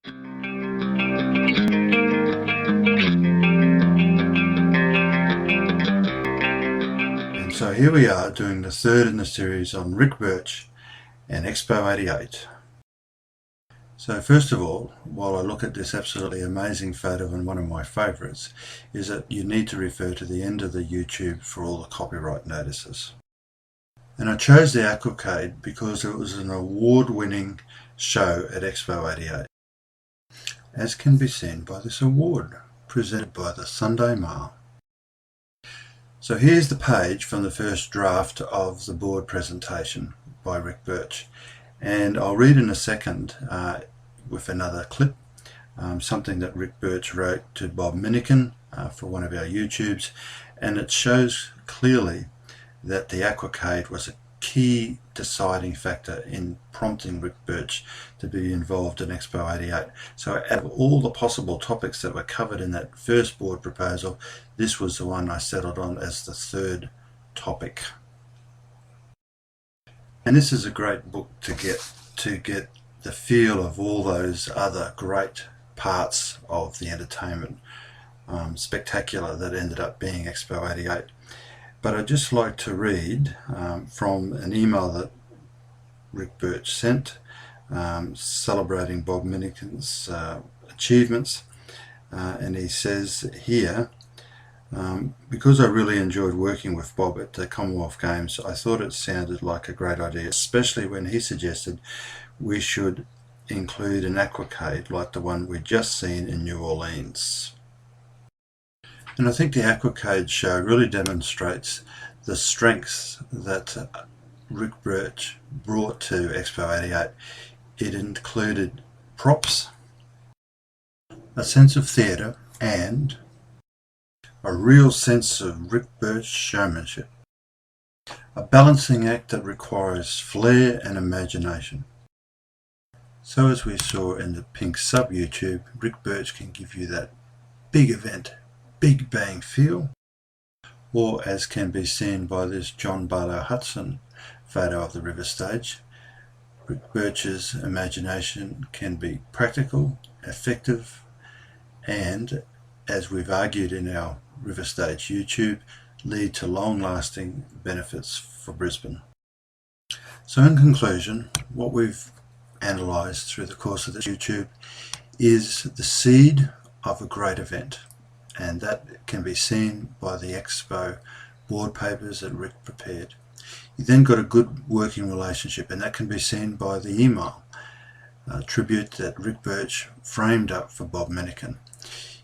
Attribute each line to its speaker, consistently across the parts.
Speaker 1: And so here we are doing the third in the series on Ric Birch and Expo 88. So first of all, while I look at this absolutely amazing photo and one of my favourites, is that you need to refer to the end of the YouTube for all the copyright notices. And I chose the Aquacade because it was an award-winning show at Expo 88, as can be seen by this award presented by the Sunday Mail. So here's the page from the first draft of the board presentation by Ric Birch, and I'll read in a second with another clip something that Ric Birch wrote to Bob Minikin for one of our YouTubes, and it shows clearly that the Aquacade was a key deciding factor in prompting Ric Birch to be involved in Expo 88. So out of all the possible topics that were covered in that first board proposal, this was the one I settled on as the third topic. And this is a great book to get the feel of all those other great parts of the entertainment spectacular that ended up being Expo 88. But I'd just like to read from an email that Ric Birch sent celebrating Bob Minikin's achievements, and he says here, because I really enjoyed working with Bob at the Commonwealth Games, I thought it sounded like a great idea, especially when he suggested we should include an Aquacade like the one we'd just seen in New Orleans. And I think the Aquacade show really demonstrates the strengths that Ric Birch brought to Expo 88. It included props, a sense of theatre, and a real sense of Ric Birch showmanship. A balancing act that requires flair and imagination. So as we saw in the pink sub YouTube, Ric Birch can give you that big event, big bang feel, or as can be seen by this John Barlow Hudson photo of the river stage, Ric Birch's imagination can be practical, effective, and, as we've argued in our river stage YouTube, lead to long-lasting benefits for Brisbane. So in conclusion, what we've analysed through the course of this YouTube is the seed of a great event, and that can be seen by the Expo board papers that Ric prepared. You then got a good working relationship, and that can be seen by the email tribute that Ric Birch framed up for Bob Minikin.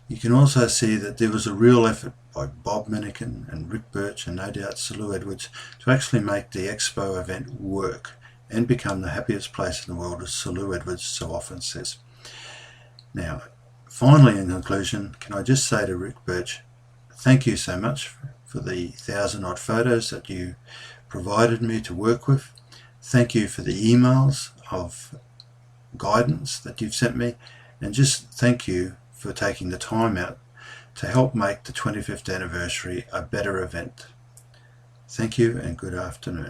Speaker 1: You can also see that there was a real effort by Bob Minikin and Ric Birch, and no doubt Sir Lou Edwards, to actually make the Expo event work and become the happiest place in the world, as Sir Lou Edwards so often says. Now, finally, in conclusion, can I just say to Ric Birch, thank you so much for the 1,000-odd photos that you provided me to work with. Thank you for the emails of guidance that you've sent me, and just thank you for taking the time out to help make the 25th anniversary a better event. Thank you and good afternoon.